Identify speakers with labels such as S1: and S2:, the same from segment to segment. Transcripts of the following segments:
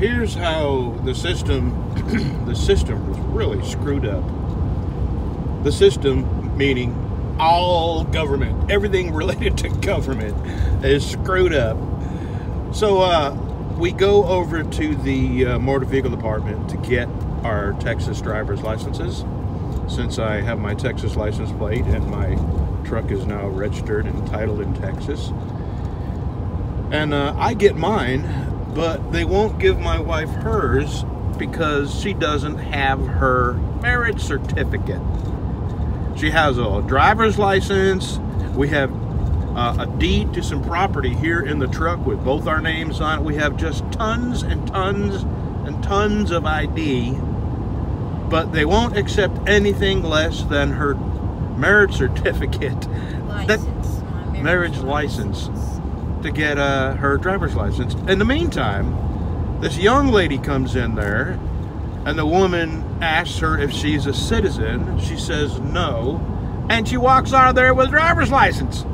S1: here's how the system was really screwed up. The system, meaning all government, everything related to government, is screwed up. So we go over to the motor vehicle department to get our Texas driver's licenses, since I have my Texas license plate and my truck is now registered and titled in Texas. And I get mine, but they won't give my wife hers because she doesn't have her marriage certificate. She has a driver's license. We have a deed to some property here in the truck with both our names on it. We have just tons and tons and tons of ID, but they won't accept anything less than her marriage certificate, marriage license, to get her driver's license. In the meantime, this young lady comes in there, and the woman asks her if she's a citizen. She says no, and she walks out of there with a driver's license.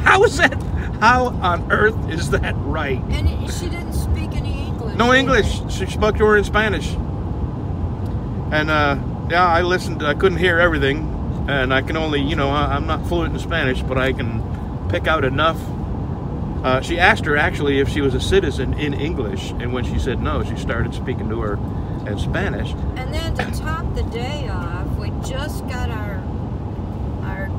S1: How is that? How on earth is that right?
S2: And she didn't speak any English.
S1: No English. She spoke to her in Spanish. And yeah, I listened. I couldn't hear everything, and I can only, you know, I'm not fluent in Spanish, but I can pick out enough. She asked her actually if she was a citizen in English, and when she said no, she started speaking to her in Spanish.
S2: And then to top the day off, we just got our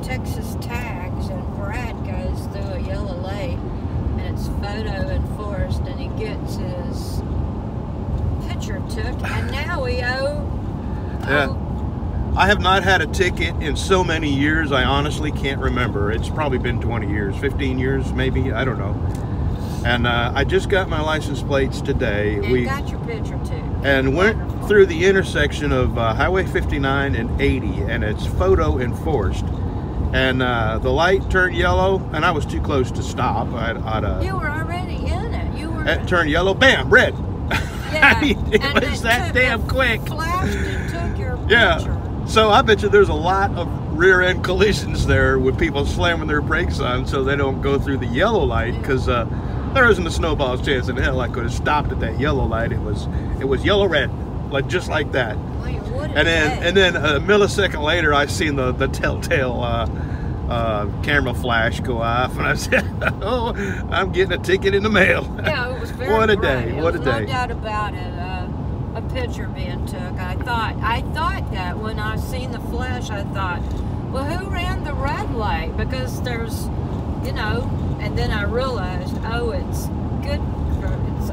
S2: Texas tags, and Brad goes through a yellow light, and it's photo enforced, and he gets his picture took, and now we owe.
S1: Yeah. I have not had a ticket in so many years, I honestly can't remember. It's probably been 20 years, 15 years maybe, I don't know. And I just got my license plates today.
S2: And we got your picture too.
S1: And went through the intersection of Highway 59 and 80, and it's photo enforced. And the light turned yellow, and I was too close to stop.
S2: You were already in it. You were.
S1: It turned yellow, bam, red.
S2: Yeah.
S1: I mean, it was that damn quick.
S2: Flashed and took your picture.
S1: Yeah. So I bet you there's a lot of rear-end collisions there with people slamming their brakes on so they don't go through the yellow light, because there isn't a snowball's chance in hell I could have stopped at that yellow light. It was yellow-red, like just like that. And then a millisecond later, I seen the telltale camera flash go off, and I said, "Oh, I'm getting a ticket in the mail."
S2: Yeah, it was very
S1: What a
S2: bright.
S1: day! What a day!
S2: No doubt about it. A picture being took. I thought that when I seen the flash, I thought, well, who ran the red light? Because there's, you know. And then I realized, oh, it's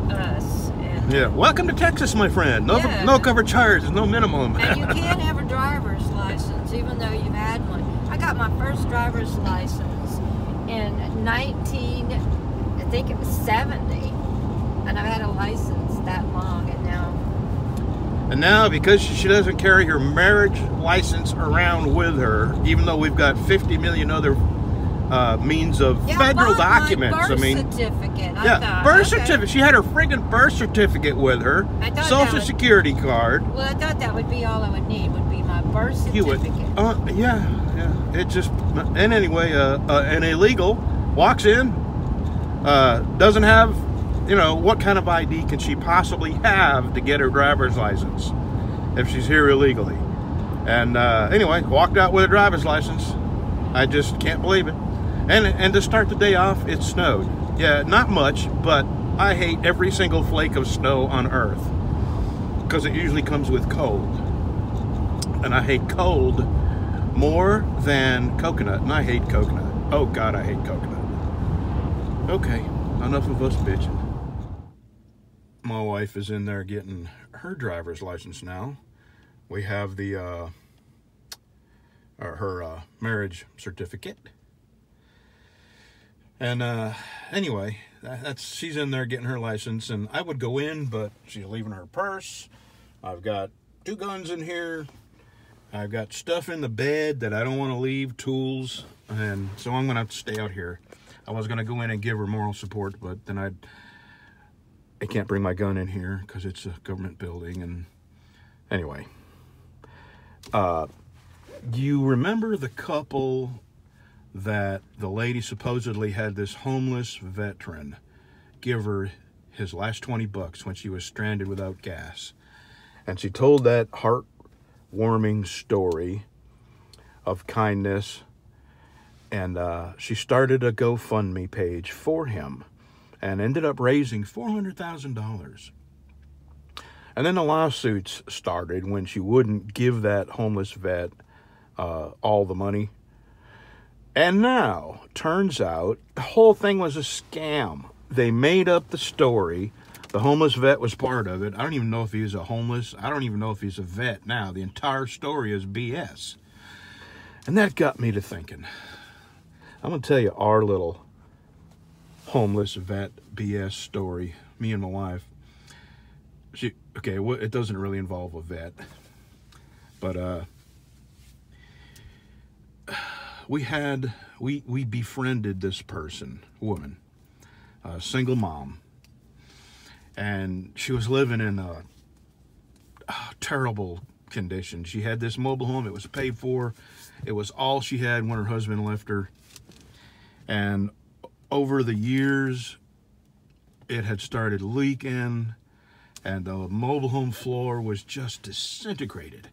S2: us. And
S1: yeah, welcome to Texas, my friend. No cover charges, no minimum.
S2: And you can't have a driver's license, even though you've had one. I got my first driver's license in 1970, and I've had a license that long, and now
S1: because she doesn't carry her marriage license around with her, even though we've got 50 million other means of federal documents.
S2: Birth certificate.
S1: Birth certificate. She had her friggin' birth certificate with her. Social security card.
S2: Well, I thought that would be all I would need. Would be my birth certificate.
S1: Yeah. It just. And anyway, an illegal walks in, doesn't have, you know, what kind of ID can she possibly have to get her driver's license if she's here illegally? And anyway, walked out with a driver's license. I just can't believe it. And to start the day off, it snowed. Yeah, not much, but I hate every single flake of snow on earth, because it usually comes with cold. And I hate cold more than coconut, and I hate coconut. Oh God, I hate coconut. Okay, enough of us bitching. My wife is in there getting her driver's license now. We have the her marriage certificate. And anyway, she's in there getting her license, and I would go in, but she's leaving her purse. I've got 2 guns in here. I've got stuff in the bed that I don't want to leave, tools, and so I'm going to have to stay out here. I was going to go in and give her moral support, but then I can't bring my gun in here because it's a government building. And anyway, you remember the couple that the lady supposedly had this homeless veteran give her his last 20 bucks when she was stranded without gas. And she told that heartwarming story of kindness. And she started a GoFundMe page for him and ended up raising $400,000. And then the lawsuits started when she wouldn't give that homeless vet all the money. And now, turns out, the whole thing was a scam. They made up the story. The homeless vet was part of it. I don't even know if he's a homeless. I don't even know if he's a vet now. The entire story is BS. And that got me to thinking. I'm going to tell you our little homeless vet BS story. Me and my wife. It doesn't really involve a vet. But we befriended this woman, a single mom. And she was living in a terrible condition. She had this mobile home. It was paid for. It was all she had when her husband left her. And over the years, it had started leaking, and the mobile home floor was just disintegrated.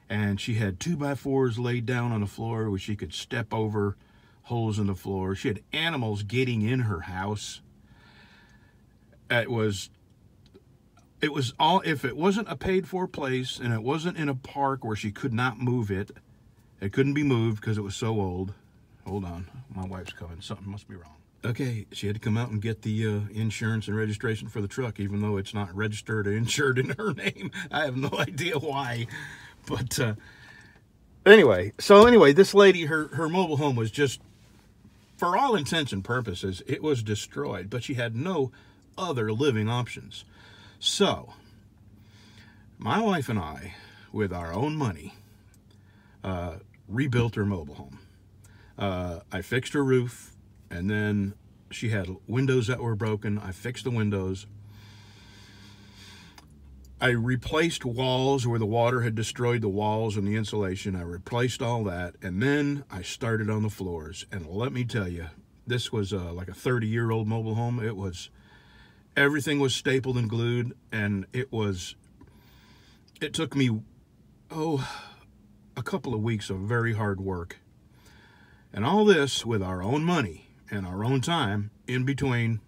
S1: And she had 2x4s laid down on the floor where she could step over holes in the floor. She had animals getting in her house. It was all, if it wasn't a paid for place and it wasn't in a park where she could not move it, it couldn't be moved because it was so old. Hold on, my wife's coming. Something must be wrong. Okay, she had to come out and get the insurance and registration for the truck, even though it's not registered or insured in her name. I have no idea why. But anyway, this lady, her mobile home was just, for all intents and purposes, it was destroyed. But she had no other living options. So, my wife and I, with our own money, rebuilt her mobile home. I fixed her roof, and then she had windows that were broken. I fixed the windows. I replaced walls where the water had destroyed the walls and the insulation. I replaced all that, and then I started on the floors. And let me tell you, this was like a 30-year-old mobile home. Everything was stapled and glued, and it took me, a couple of weeks of very hard work. And all this with our own money and our own time in between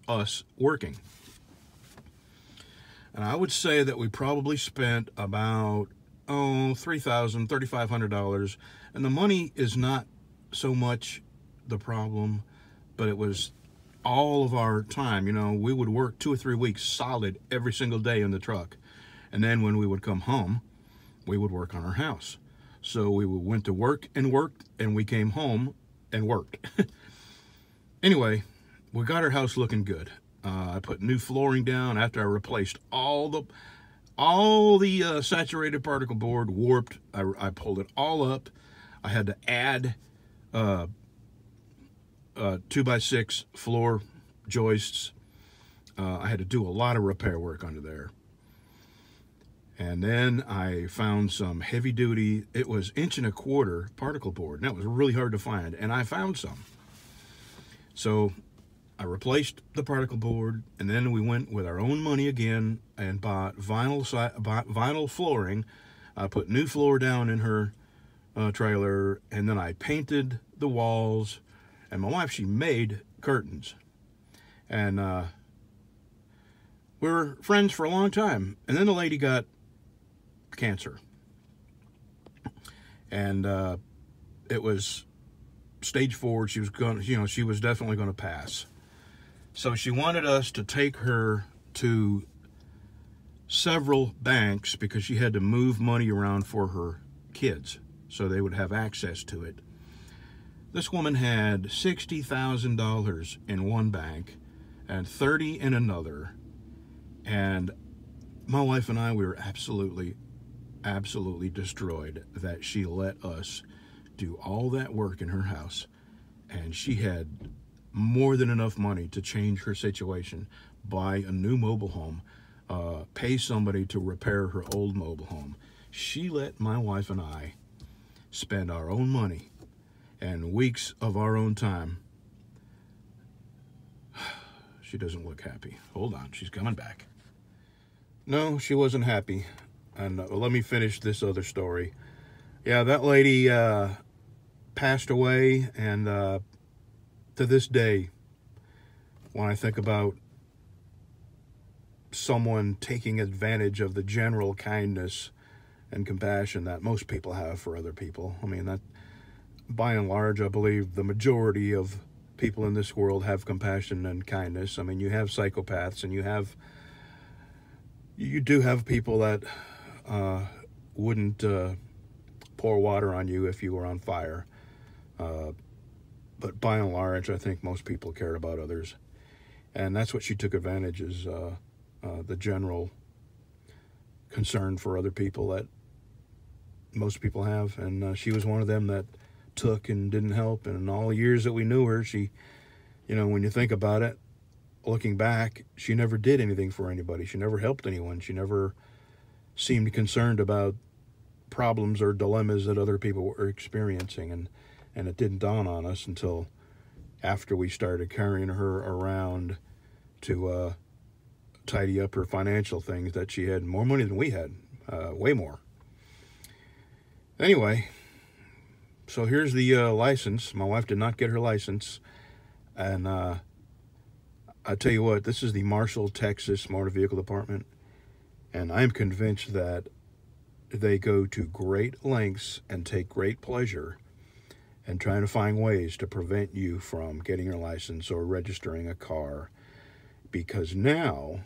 S1: us working. And I would say that we probably spent about, $3,000, $3,500. And the money is not so much the problem, but it was all of our time. You know, we would work 2 or 3 weeks solid every single day in the truck. And then when we would come home, we would work on our house. So we went to work and worked, and we came home and worked. Anyway, we got our house looking good. I put new flooring down after I replaced all the saturated particle board, warped. I pulled it all up. I had to add 2x6 floor joists. I had to do a lot of repair work under there. And then I found some heavy duty, it was 1.25 inch particle board. And that was really hard to find. And I found some. So I replaced the particle board, and then we went with our own money again and bought vinyl flooring. I put new floor down in her trailer, and then I painted the walls. And my wife, she made curtains. And we were friends for a long time. And then the lady got cancer. And it was stage 4. She was going, she was definitely going to pass. So she wanted us to take her to several banks because she had to move money around for her kids so they would have access to it. This woman had $60,000 in one bank and $30,000 in another. And my wife and I, we were absolutely destroyed that she let us do all that work in her house. And she had more than enough money to change her situation, buy a new mobile home, pay somebody to repair her old mobile home. She let my wife and I spend our own money and weeks of our own time. She doesn't look happy. Hold on, she's coming back. No, she wasn't happy. And let me finish this other story. Yeah, that lady passed away, and to this day, when I think about someone taking advantage of the general kindness and compassion that most people have for other people, I mean, that by and large, I believe the majority of people in this world have compassion and kindness. I mean, you have psychopaths, and you do have people that wouldn't pour water on you if you were on fire. But by and large, I think most people care about others. And that's what she took advantage is the general concern for other people that most people have. And she was one of them that took and didn't help. And in all the years that we knew her, she, when you think about it, looking back, she never did anything for anybody. She never helped anyone. She never seemed concerned about problems or dilemmas that other people were experiencing. And it didn't dawn on us until after we started carrying her around to tidy up her financial things that she had more money than we had, way more. Anyway, so here's the license. My wife did not get her license. And I tell you what, this is the Marshall, Texas Motor Vehicle Department. And I'm convinced that they go to great lengths and take great pleasure in trying to find ways to prevent you from getting your license or registering a car. Because now,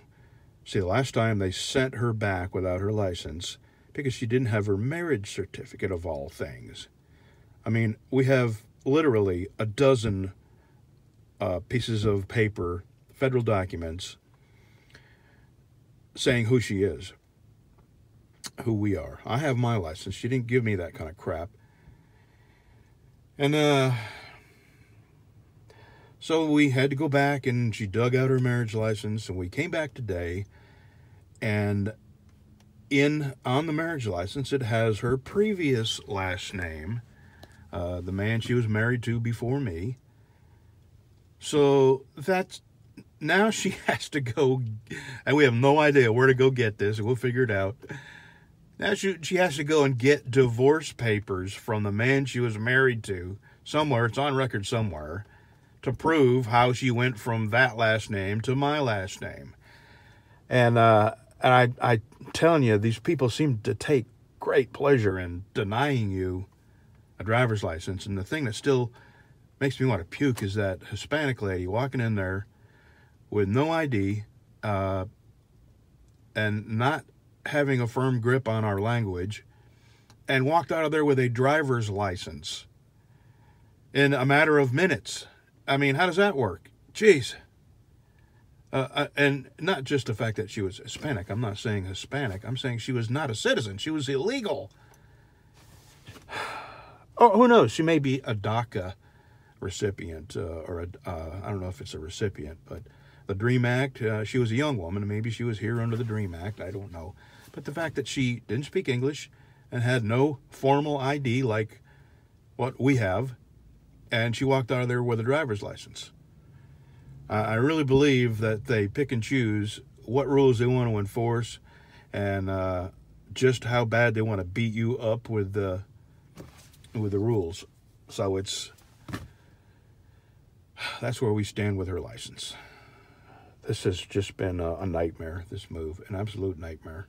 S1: see, the last time they sent her back without her license because she didn't have her marriage certificate, of all things. I mean, we have literally a dozen pieces of paper, federal documents, saying who she is, who we are. I have my license. She didn't give me that kind of crap. And so we had to go back, and she dug out her marriage license, and we came back today, and on the marriage license, it has her previous last name, the man she was married to before me. So now she has to go, and we have no idea where to go get this, and we'll figure it out. Now she has to go and get divorce papers from the man she was married to somewhere, it's on record somewhere, to prove how she went from that last name to my last name. And I'm telling you, these people seem to take great pleasure in denying you a driver's license. And the thing that still makes me want to puke is that Hispanic lady walking in there with no ID and not having a firm grip on our language, and walked out of there with a driver's license in a matter of minutes. I mean, how does that work? Jeez. And not just the fact that she was Hispanic. I'm not saying Hispanic. I'm saying she was not a citizen. She was illegal. Oh, who knows? She may be a DACA recipient, or I don't know if it's a recipient, but the DREAM Act, she was a young woman. Maybe she was here under the DREAM Act. I don't know. But the fact that she didn't speak English and had no formal ID like what we have, and she walked out of there with a driver's license. I really believe that they pick and choose what rules they want to enforce, and just how bad they want to beat you up with the rules. So that's where we stand with her license. This has just been a nightmare, this move, an absolute nightmare.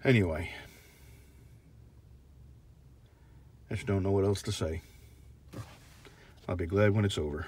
S1: Anyway, I just don't know what else to say. I'll be glad when it's over.